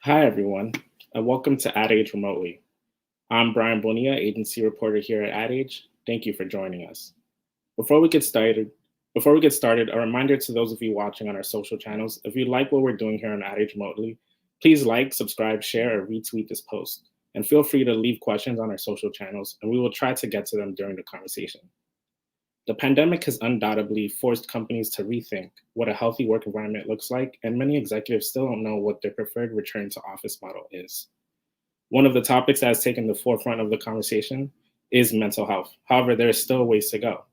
Hi, everyone, and welcome to Ad Age Remotely. I'm Brian Bonilla, agency reporter here at Ad Age. Thank you for joining us. Before we get started, a reminder to those of you watching on our social channels: if you like what we're doing here on Ad Age Remotely, please like, subscribe, share, or retweet this post. And feel free to leave questions on our social channels, and we will try to get to them during the conversation. The pandemic has undoubtedly forced companies to rethink what a healthy work environment looks like, and many executives still don't know what their preferred return to office model is. One of the topics that has taken the forefront of the conversation is mental health. However, there is still ways to go.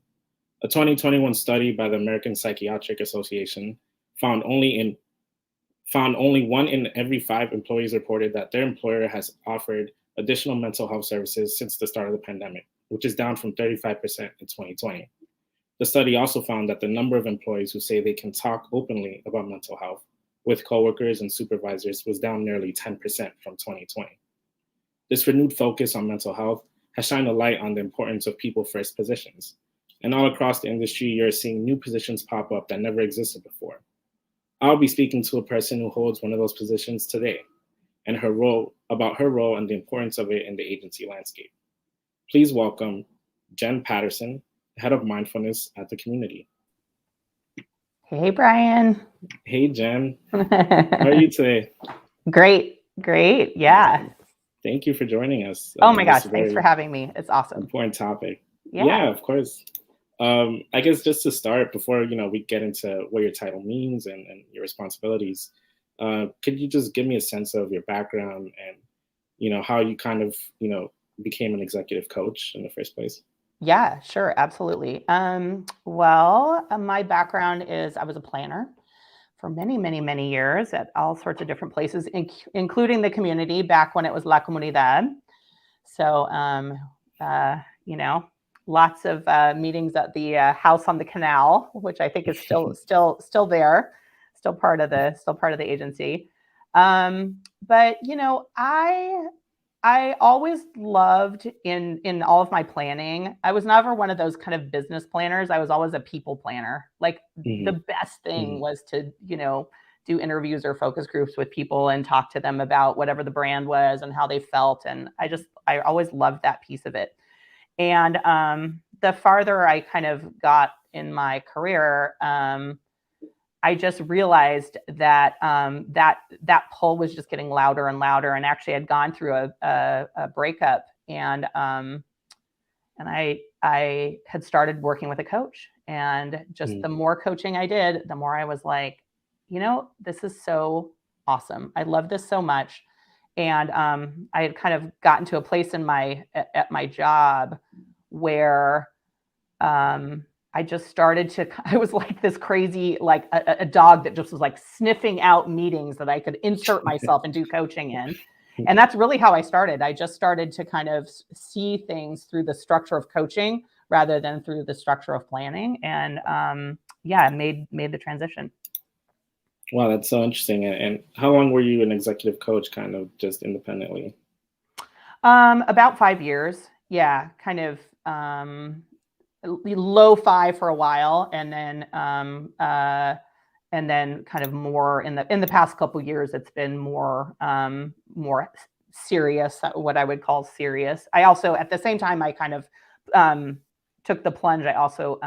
A 2021 study by the American Psychiatric Association found only one in every five employees reported that their employer has offered additional mental health services since the start of the pandemic, which is down from 35% in 2020. The study also found that the number of employees who say they can talk openly about mental health with coworkers and supervisors was down nearly 10% from 2020. This renewed focus on mental health has shined a light on the importance of people-first positions. And all across the industry, you're seeing new positions pop up that never existed before. I'll be speaking to a person who holds one of those positions today, and her role and the importance of it in the agency landscape. Please welcome Jen Patterson, Head of Mindfulness at the Community. Hey, Brian. Hey, Jen. How are you today? Great. Yeah. Thank you for joining us. Oh my gosh, thanks for having me. It's awesome. Important topic. Yeah, Yeah, of course. I guess just to start, before we get into what your title means and your responsibilities, could you just give me a sense of your background and how you kind of became an executive coach in the first place? Yeah, sure, absolutely. My background is I was a planner for many years at all sorts of different places, including the community back when it was La Comunidad. So, lots of meetings at the house on the canal, which I think is still there, still part of the agency. But I always loved in all of my planning. I was never one of those kind of business planners. I was always a people planner. Like the best thing was to, do interviews or focus groups with people and talk to them about whatever the brand was and how they felt. And I always loved that piece of it. And the farther I kind of got in my career, I just realized that that pull was just getting louder and louder. And actually, I'd gone through a breakup, and I had started working with a coach. And just the more coaching I did, the more I was like, this is so awesome. I love this so much. And I had kind of gotten to a place at my job where I just started I was like this crazy, like a dog that just was like sniffing out meetings that I could insert myself and do coaching in. And that's really how I started. I just started to kind of see things through the structure of coaching rather than through the structure of planning. And made the transition. Wow, that's so interesting. And how long were you an executive coach, kind of just independently? About 5 years. Yeah, kind of low 5 for a while, and then kind of more in the past couple of years, it's been more serious, what I would call serious. I also, at the same time, I kind of took the plunge. I also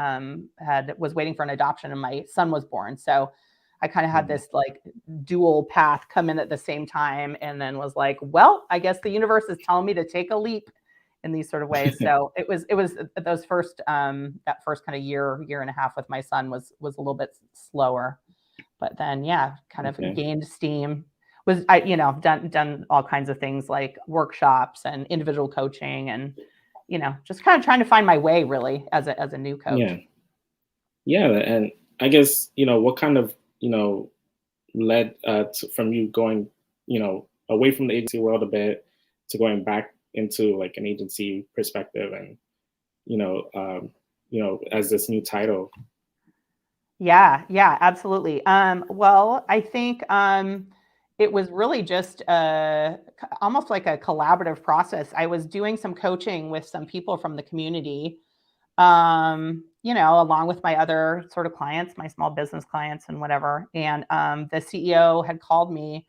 was waiting for an adoption, and my son was born. So I kind of had this like dual path come in at the same time, and then was like, well, I guess the universe is telling me to take a leap in these sort of ways. So it was those first that first kind of year and a half with my son was a little bit slower, but then kind of gained steam. Was I done all kinds of things like workshops and individual coaching, and just kind of trying to find my way really as a new coach. Yeah, and I guess what kind of led from you going away from the agency world a bit to going back into like an agency perspective, and as this new title. Yeah, absolutely. Well, I think it was really just almost like a collaborative process. I was doing some coaching with some people from the community, along with my other sort of clients, my small business clients and whatever. And the CEO had called me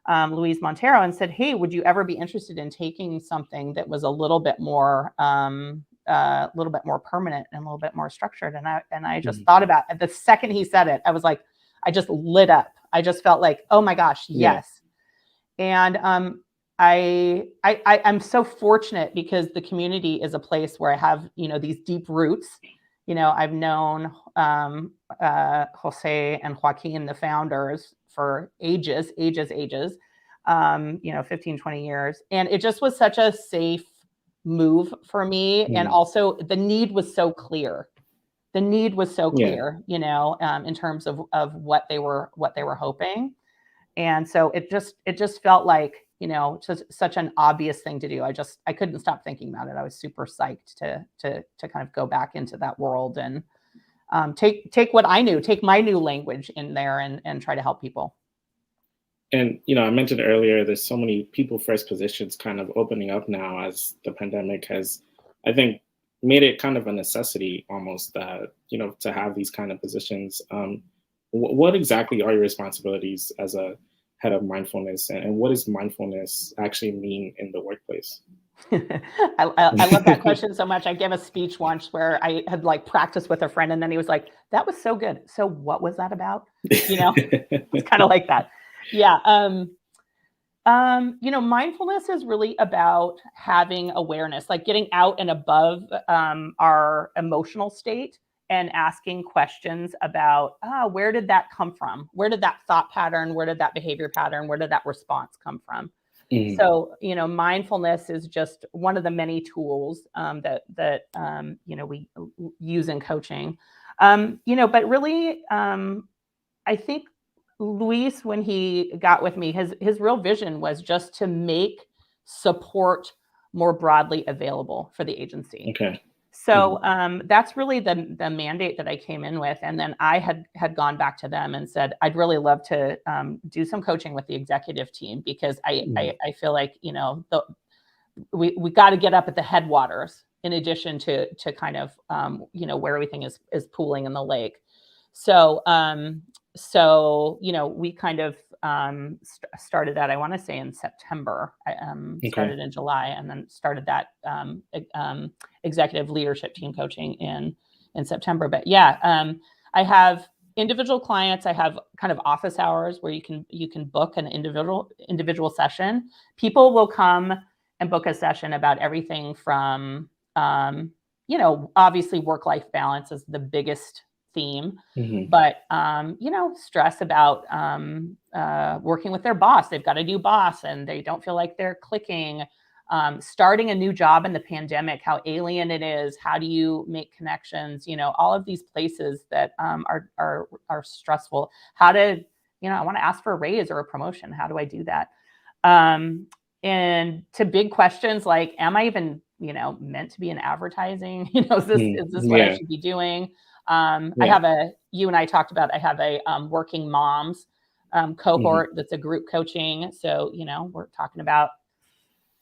Louise Montero, and said, "Hey, would you ever be interested in taking something that was a little bit more permanent and a little bit more structured?" And I just thought about it. The second he said it, I was like, I just lit up. I just felt like, oh my gosh, yes. And I'm so fortunate because the community is a place where I have, these deep roots. I've known Jose and Joaquin, the founders, for ages, 15, 20 years. And it just was such a safe move for me. And also the need was so clear. In terms of what they were hoping. And so it just felt like, just such an obvious thing to do. I couldn't stop thinking about it. I was super psyched to kind of go back into that world and take what I knew, take my new language in there and try to help people. And, I mentioned earlier, there's so many people first positions kind of opening up now as the pandemic has, I think, made it kind of a necessity almost that, to have these kind of positions. What exactly are your responsibilities as a head of mindfulness, and what does mindfulness actually mean in the workplace? I love that question so much. I gave a speech once where I had practiced with a friend, and then he was like, "That was so good. So what was that about?" It's kind of like that. Yeah. Mindfulness is really about having awareness, like getting out and above our emotional state and asking questions about, where did that come from? Where did that thought pattern, where did that behavior pattern, where did that response come from? So, mindfulness is just one of the many tools that we use in coaching. But really, I think Luis, when he got with me, his real vision was just to make support more broadly available for the agency. Okay. So that's really the mandate that I came in with. And then I had gone back to them and said, I'd really love to do some coaching with the executive team, because I feel like, we got to get up at the headwaters in addition to kind of, where everything is pooling in the lake. So, we kind of started that, I want to say in September. I started in July, and then started that executive leadership team coaching in September. But yeah, I have individual clients. I have kind of office hours where you can book an individual session. People will come and book a session about everything from, obviously work-life balance is the biggest theme, but stress about working with their boss. They've got a new boss and they don't feel like they're clicking. Starting a new job in the pandemic, how alien it is. How do you make connections? All of these places that are stressful. How to, I want to ask for a raise or a promotion. How do I do that? And to big questions like, am I even, meant to be in advertising? Is this what I should be doing? I have you and I talked about, I have a working moms cohort that's a group coaching. So, we're talking about,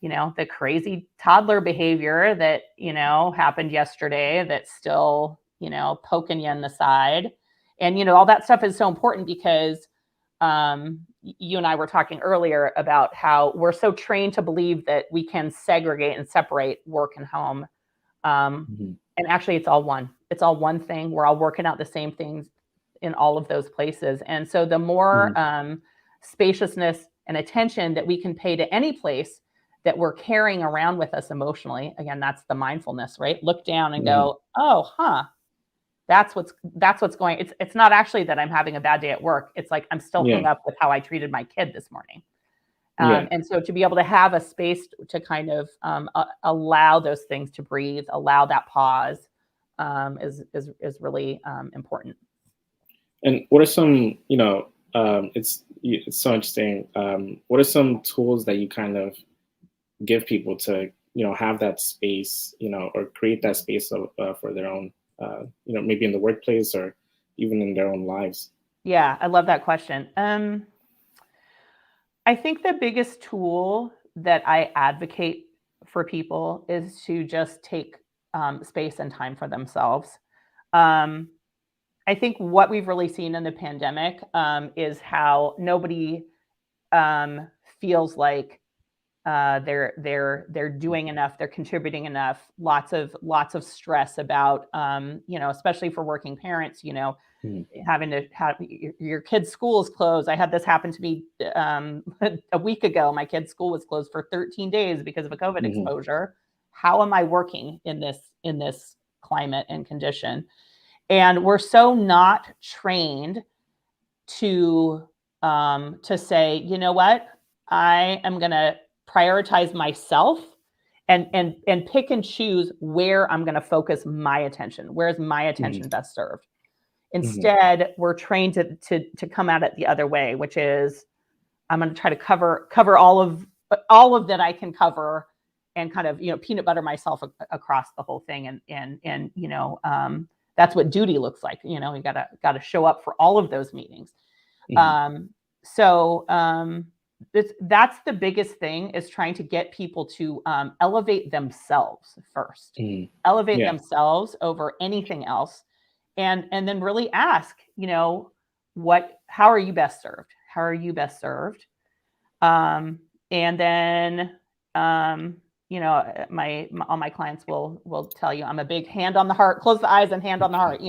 the crazy toddler behavior that, happened yesterday that's still, poking you in the side. And, all that stuff is so important because you and I were talking earlier about how we're so trained to believe that we can segregate and separate work and home. And actually it's all one thing. We're all working out the same things in all of those places. And so the more spaciousness and attention that we can pay to any place that we're carrying around with us emotionally, again, that's the mindfulness, right? Look down and go, that's what's going. It's not actually that I'm having a bad day at work. It's like I'm still hung up with how I treated my kid this morning. And so to be able to have a space to kind of allow those things to breathe, allow that pause, is really important. And what are some, it's so interesting. What are some tools that you kind of give people to, have that space, or create that space for their own, maybe in the workplace or even in their own lives? Yeah, I love that question. I think the biggest tool that I advocate for people is to just take space and time for themselves. I think what we've really seen in the pandemic is how nobody feels like they're doing enough, they're contributing enough. Lots of stress about especially for working parents, having to have your kid's school is closed. I had this happen to me a week ago. My kid's school was closed for 13 days because of a COVID exposure. How am I working in this climate and condition? And we're so not trained to say, you know what, I am going to prioritize myself and pick and choose where I'm going to focus my attention. Where is my attention best served? Instead, we're trained to come at it the other way, which is I'm going to try to cover all of that I can cover, and kind of peanut butter myself across the whole thing, and that's what duty looks like. You gotta show up for all of those meetings. So that's the biggest thing, is trying to get people to elevate themselves first, elevate themselves over anything else. And then really ask, how are you best served? How are you best served? And then, all my clients will tell you, I'm a big hand on the heart, close the eyes and hand on the heart,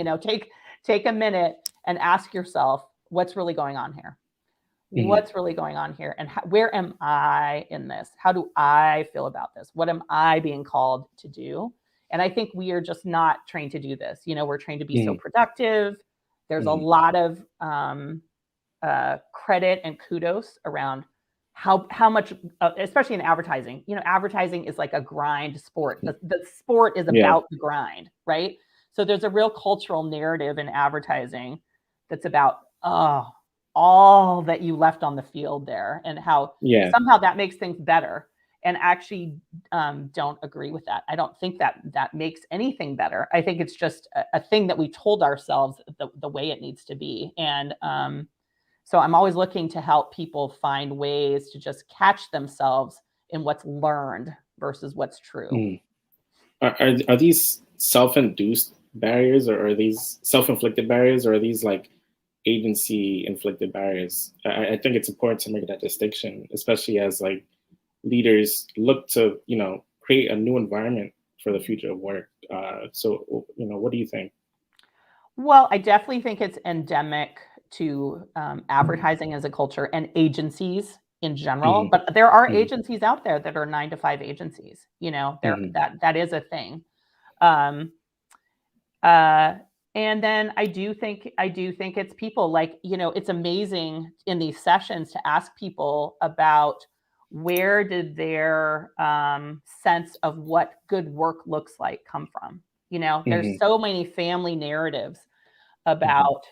take a minute and ask yourself, what's really going on here? What's really going on here? And where am I in this? How do I feel about this? What am I being called to do? And I think we are just not trained to do this. We're trained to be so productive. There's a lot of credit and kudos around how much, especially in advertising. Advertising is like a grind sport. The sport is about the grind, right? So there's a real cultural narrative in advertising that's about, all that you left on the field there, and how somehow that makes things better. And actually don't agree with that. I don't think that makes anything better. I think it's just a thing that we told ourselves the way it needs to be. And so I'm always looking to help people find ways to just catch themselves in what's learned versus what's true. Are these self-induced barriers, or are these self-inflicted barriers, or are these like agency-inflicted barriers? I think it's important to make that distinction, especially as like leaders look to, create a new environment for the future of work. So, what do you think? Well, I definitely think it's endemic to advertising as a culture and agencies in general. But there are agencies out there that are 9-to-5 agencies. That is a thing. And then I do think it's people, like, it's amazing in these sessions to ask people about where did their sense of what good work looks like come from. There's so many family narratives about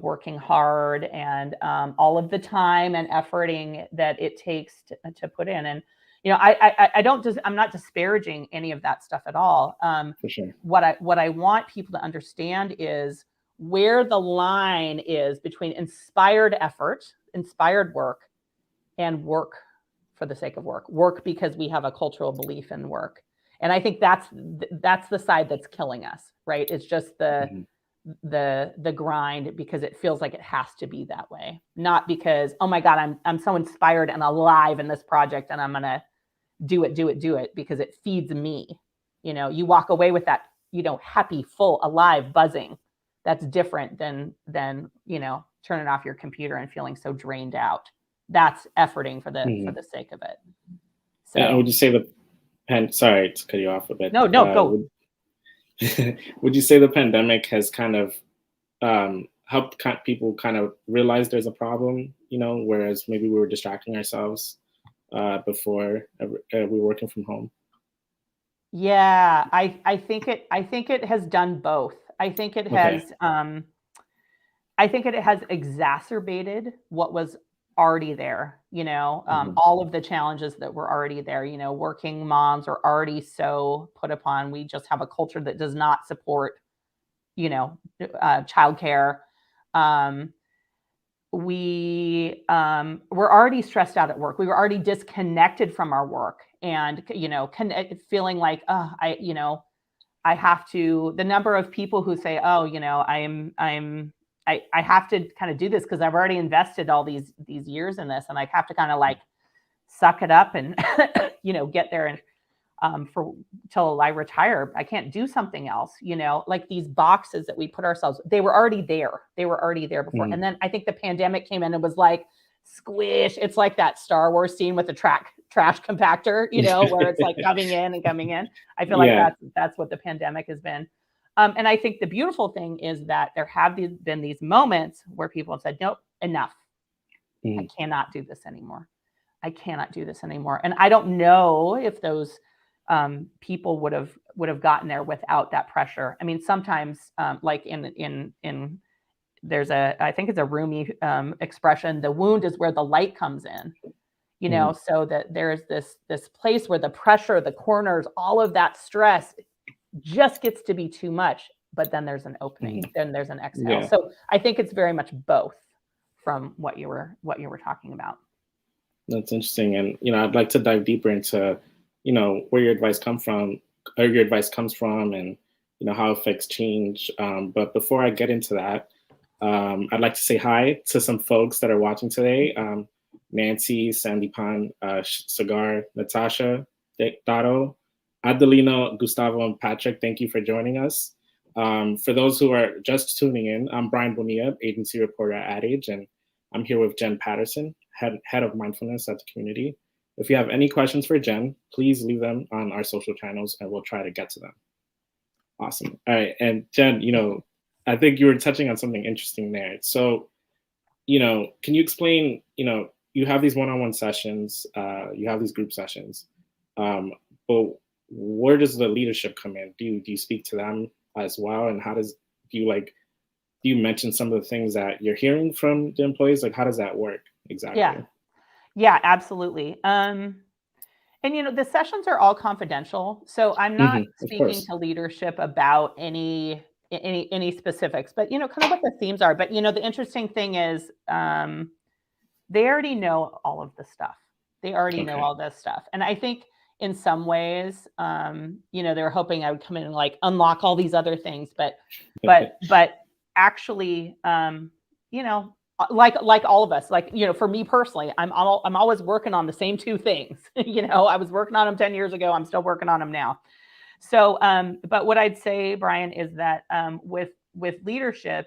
working hard and all of the time and efforting that it takes to put in. And I'm not disparaging any of that stuff at all. For sure. What I want people to understand is where the line is between inspired effort, inspired work, and work for the sake of work because we have a cultural belief in work. And I think that's the side that's killing us, right? It's just the grind, because it feels like it has to be that way, not because, oh my God, I'm so inspired and alive in this project and I'm gonna do it because it feeds me. You walk away with that, happy, full, alive, buzzing. That's different than turning off your computer and feeling so drained out. That's efforting for the sake of it. So, would you say sorry to cut you off a bit. No, go. Would you say the pandemic has kind of helped people kind of realize there's a problem, whereas maybe we were distracting ourselves before we were working from home? Yeah, I think it has done both. I think it has exacerbated what was already there. All of the challenges that were already there. Working moms are already so put upon. We just have a culture that does not support, childcare. We're already stressed out at work. We were already disconnected from our work, and feeling like, I have to. The number of people who say, "Oh, I'm I have to kind of do this because I've already invested all these years in this, and I have to kind of like suck it up and get there and for till I retire. I can't do something else, like these boxes that we put ourselves, they were already there. They were already there before. And then I think the pandemic came in and was like, squish. It's like that Star Wars scene with the trash compactor, where it's like coming in and coming in. I feel like that's what the pandemic has been. And I think the beautiful thing is that there have been these moments where people have said, nope, enough. I cannot do this anymore. I cannot do this anymore. And I don't know if those people would have gotten there without that pressure. I mean, sometimes like in there's I think it's a Rumi expression, the wound is where the light comes in, so that there's this place where the pressure, the corners, all of that stress just gets to be too much, but then there's an opening, then there's an exhale. Yeah. So I think it's very much both from what you were talking about. That's interesting. And, I'd like to dive deeper into, where your advice comes from, and, how it affects change. But before I get into that, I'd like to say hi to some folks that are watching today. Nancy, Sandipan, Sagar, Natasha, Dato, Adelino, Gustavo, and Patrick, thank you for joining us. For those who are just tuning in, I'm Brian Bonilla, agency reporter at Ad Age, and I'm here with Jen Patterson, head of Mindfulness at the community. If you have any questions for Jen, please leave them on our social channels, and we'll try to get to them. Awesome. All right, and Jen, I think you were touching on something interesting there. So, can you explain, you have these one-on-one sessions, you have these group sessions, but where does the leadership come in? Do you speak to them as well? And do you mention some of the things that you're hearing from the employees? Like, how does that work exactly? Yeah, absolutely. And the sessions are all confidential, so I'm not speaking to leadership about any specifics, but kind of what the themes are. But the interesting thing is, they already know all of the stuff. They already know all this stuff, and I think in some ways, they're hoping I would come in and like unlock all these other things, but actually, like all of us, like, for me personally, I'm always working on the same two things. I was working on them 10 years ago. I'm still working on them now. So, but what I'd say, Brian, is that with leadership,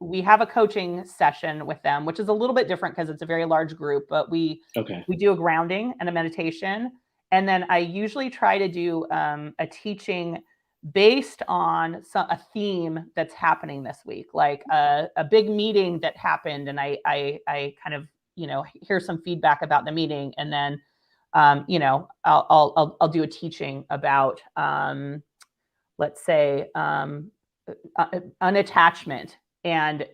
we have a coaching session with them, which is a little bit different because it's a very large group, but we do a grounding and a meditation. And then I usually try to do a teaching based on a theme that's happening this week, like a big meeting that happened. And I kind of, hear some feedback about the meeting. And then, I'll do a teaching about, let's say, unattachment and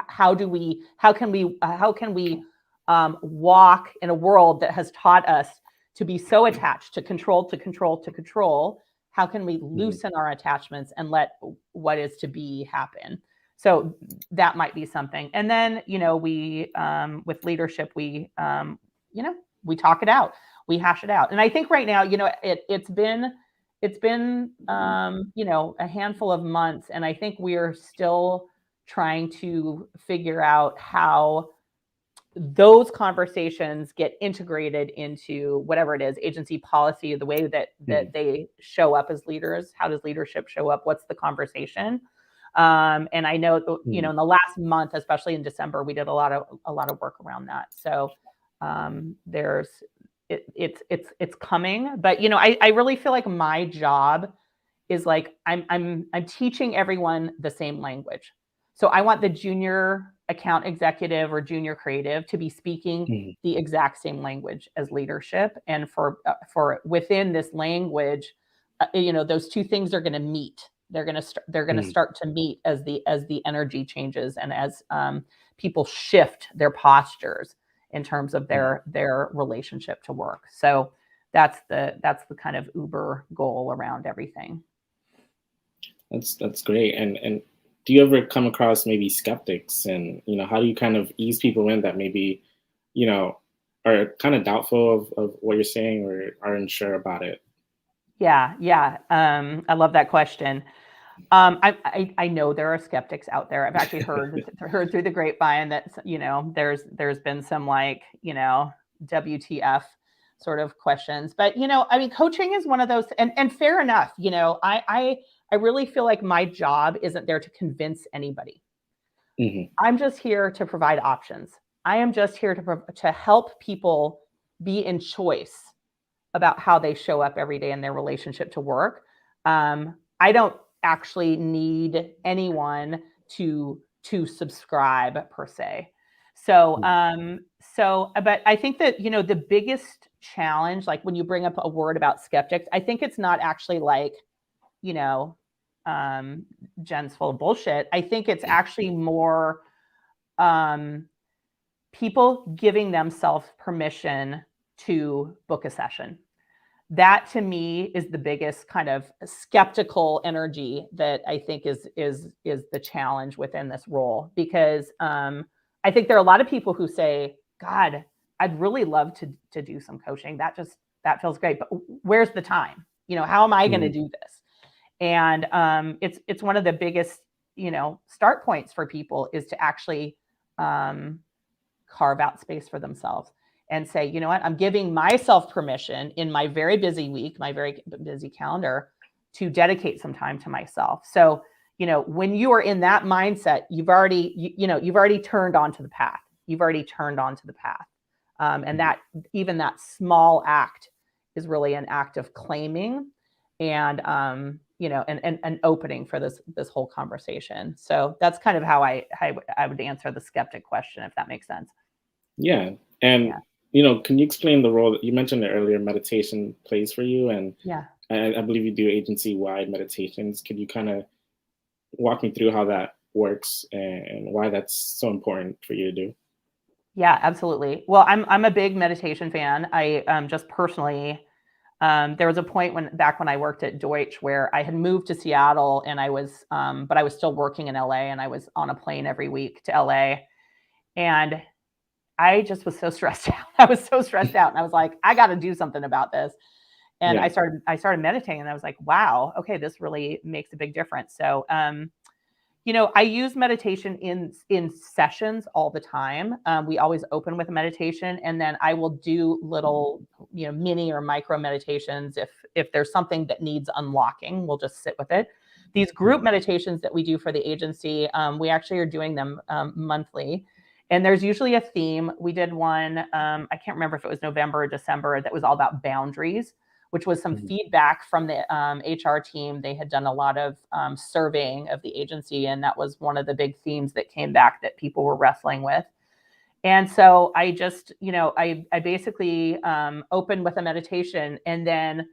how can we walk in a world that has taught us to be so attached to control. How can we loosen our attachments and let what is to be happen? So that might be something. And then, we, with leadership, we talk it out, we hash it out. And I think right now, it's been a handful of months, and I think we are still trying to figure out how those conversations get integrated into whatever it is, agency policy, the way that they show up as leaders. How does leadership show up? What's the conversation? And I know, in the last month, especially in December, we did a lot of work around that. So it's coming, but I really feel like my job is like I'm teaching everyone the same language. So I want the junior account executive or junior creative to be speaking the exact same language as leadership, and for within this language, those two things are going to meet. They're going to start to meet as the energy changes and as people shift their postures in terms of their relationship to work. So that's the kind of uber goal around everything. That's great. And do you ever come across maybe skeptics, and how do you kind of ease people in that maybe are kind of doubtful of what you're saying or aren't sure about it? Yeah. I love that question. I know there are skeptics out there. I've actually heard through the grapevine that there's been some WTF sort of questions. But coaching is one of those, and fair enough. I really feel like my job isn't there to convince anybody. Mm-hmm. I'm just here to provide options. I am just here to help people be in choice about how they show up every day in their relationship to work. I don't actually need anyone to subscribe per se. So, but I think that the biggest challenge, like when you bring up a word about skeptics, I think it's not actually like, you know, Jen's full of bullshit. I think it's actually more people giving themselves permission to book a session. That to me is the biggest kind of skeptical energy that I think is the challenge within this role, because I think there are a lot of people who say, God, I'd really love to do some coaching. That feels great, but where's the time? How am I going to do this? And it's one of the biggest start points for people is to actually carve out space for themselves and say, you know what, I'm giving myself permission in my very busy week, my very busy calendar, to dedicate some time to myself. So, when you are in that mindset, you've already turned onto the path. And that even that small act is really an act of claiming and an opening for this whole conversation. So that's kind of how I would answer the skeptic question, if that makes sense. Yeah. And, can you explain the role that you mentioned earlier, meditation plays for you? And Yeah. I believe you do agency-wide meditations. Could you kind of walk me through how that works and why that's so important for you to do? Yeah, absolutely. Well, I'm a big meditation fan. I just personally, there was a point back when I worked at Deutsch where I had moved to Seattle and I was, but I was still working in LA, and I was on a plane every week to LA. And I just was so stressed out. I was so stressed out, and I was like, I got to do something about this. And Yeah. I started meditating, and I was like, wow, okay, this really makes a big difference. So, I use meditation in sessions all the time. We always open with a meditation, and then I will do little, mini or micro meditations if there's something that needs unlocking. We'll just sit with it. These group meditations that we do for the agency, we actually are doing them monthly. And there's usually a theme. We did one, I can't remember if it was November or December, that was all about boundaries, which was some feedback from the HR team. They had done a lot of surveying of the agency, and that was one of the big themes that came back that people were wrestling with. And so I just, I basically opened with a meditation and then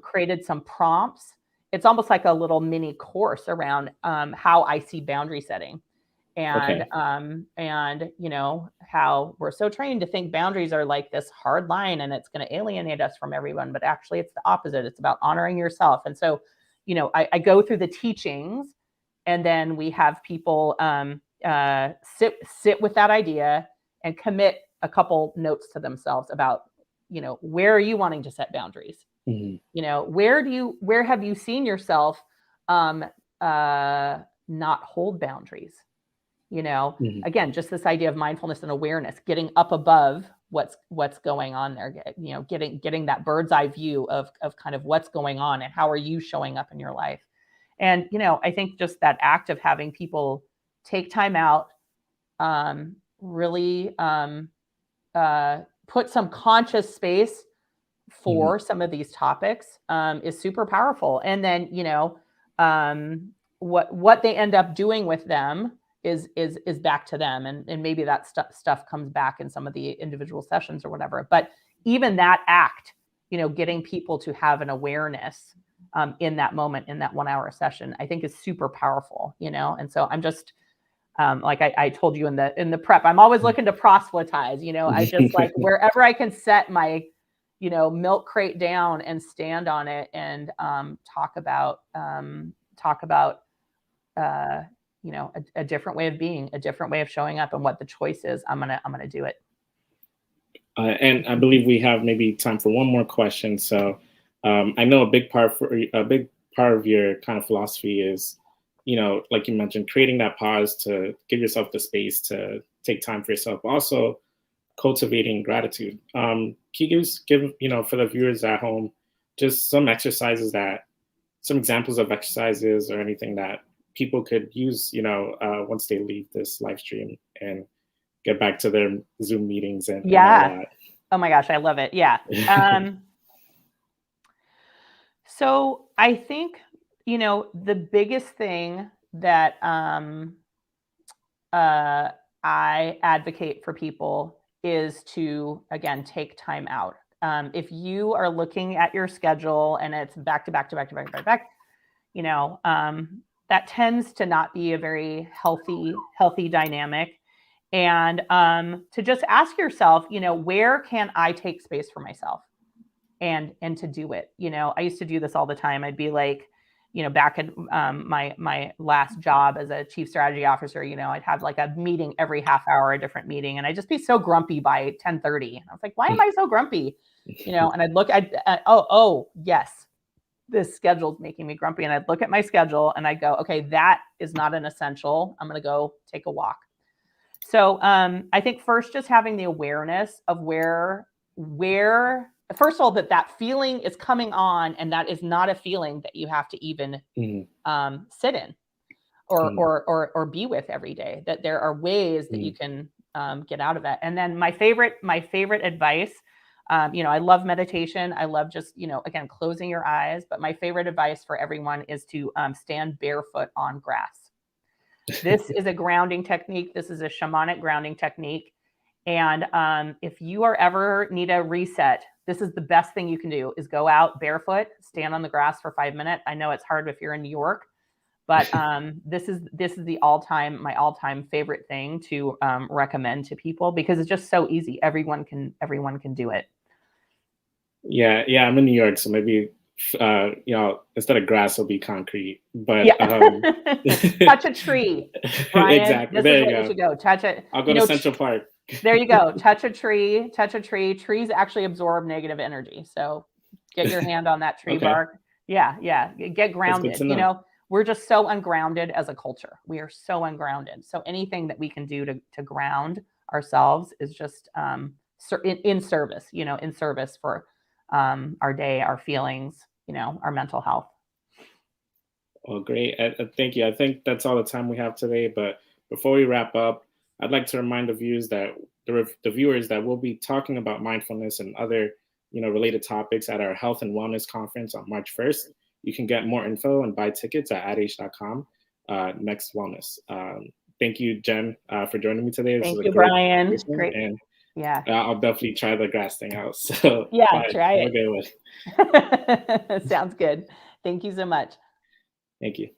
created some prompts. It's almost like a little mini course around how I see boundary setting. And how we're so trained to think boundaries are like this hard line and it's going to alienate us from everyone, but actually it's the opposite. It's about honoring yourself. And so I go through the teachings, and then we have people sit with that idea and commit a couple notes to themselves about where are you wanting to set boundaries. Where have you seen yourself not hold boundaries? Again, just this idea of mindfulness and awareness, getting up above what's going on there, getting that bird's eye view of kind of what's going on and how are you showing up in your life. And, I think just that act of having people take time out, really put some conscious space for some of these topics is super powerful. And then, what they end up doing with them is back to them. And maybe that stuff comes back in some of the individual sessions or whatever. But even that act, getting people to have an awareness in that moment, in that 1 hour session, I think is super powerful, And so I'm just, like I told you in the prep, I'm always looking to proselytize, I just like wherever I can set my, milk crate down and stand on it and talk about a different way of being, a different way of showing up, and what the choice is. I'm gonna do it. And I believe we have maybe time for one more question. So I know a big part of your kind of philosophy is, like you mentioned, creating that pause to give yourself the space to take time for yourself. Also, cultivating gratitude. Can you give for the viewers at home just some examples of exercises or anything that people could use, once they leave this live stream and get back to their Zoom meetings and all Yeah. that. Oh my gosh, I love it. Yeah. So I think, the biggest thing that I advocate for people is to, again, take time out. If you are looking at your schedule and it's back to back to back to back to back, to back, that tends to not be a very healthy dynamic. And to just ask yourself, where can I take space for myself? And to do it. I used to do this all the time. I'd be like, back in my last job as a chief strategy officer, I'd have like a meeting every half hour, a different meeting, and I'd just be so grumpy by 10:30. I was like, why am I so grumpy? And I'd look at oh yes, this schedule's making me grumpy, and I'd look at my schedule and I'd go, okay, that is not an essential. I'm going to go take a walk. So I think first, just having the awareness of where first of all, that feeling is coming on, and that is not a feeling that you have to even sit in or be with every day. That there are ways that you can get out of that. And then my favorite advice, I love meditation. I love just, again, closing your eyes. But my favorite advice for everyone is to stand barefoot on grass. This is a grounding technique. This is a shamanic grounding technique. And if you are ever need a reset, this is the best thing you can do, is go out barefoot, stand on the grass for 5 minutes. I know it's hard if you're in New York, but this is my all-time favorite thing to recommend to people, because it's just so easy. Everyone can do it. Yeah, I'm in New York, so maybe instead of grass, it'll be concrete. But touch a tree, Brian. Exactly. This is what you should go. Touch it. I'll go to Central Park. There you go. Touch a tree. Trees actually absorb negative energy. So get your hand on that tree bark. Yeah. Get grounded. We're just so ungrounded as a culture. We are so ungrounded. So anything that we can do to ground ourselves is just in service, in service for our day, our feelings, our mental health. Well, great. Thank you. I think that's all the time we have today. But before we wrap up, I'd like to remind the viewers that we'll be talking about mindfulness and other, related topics at our Health and Wellness Conference on March 1st. You can get more info and buy tickets at adage.com. Next Wellness. Thank you, Jen, for joining me today. Thank you, Brian. Great. And I'll definitely try the grass thing out. So try it. Have a good one. Sounds good. Thank you so much. Thank you.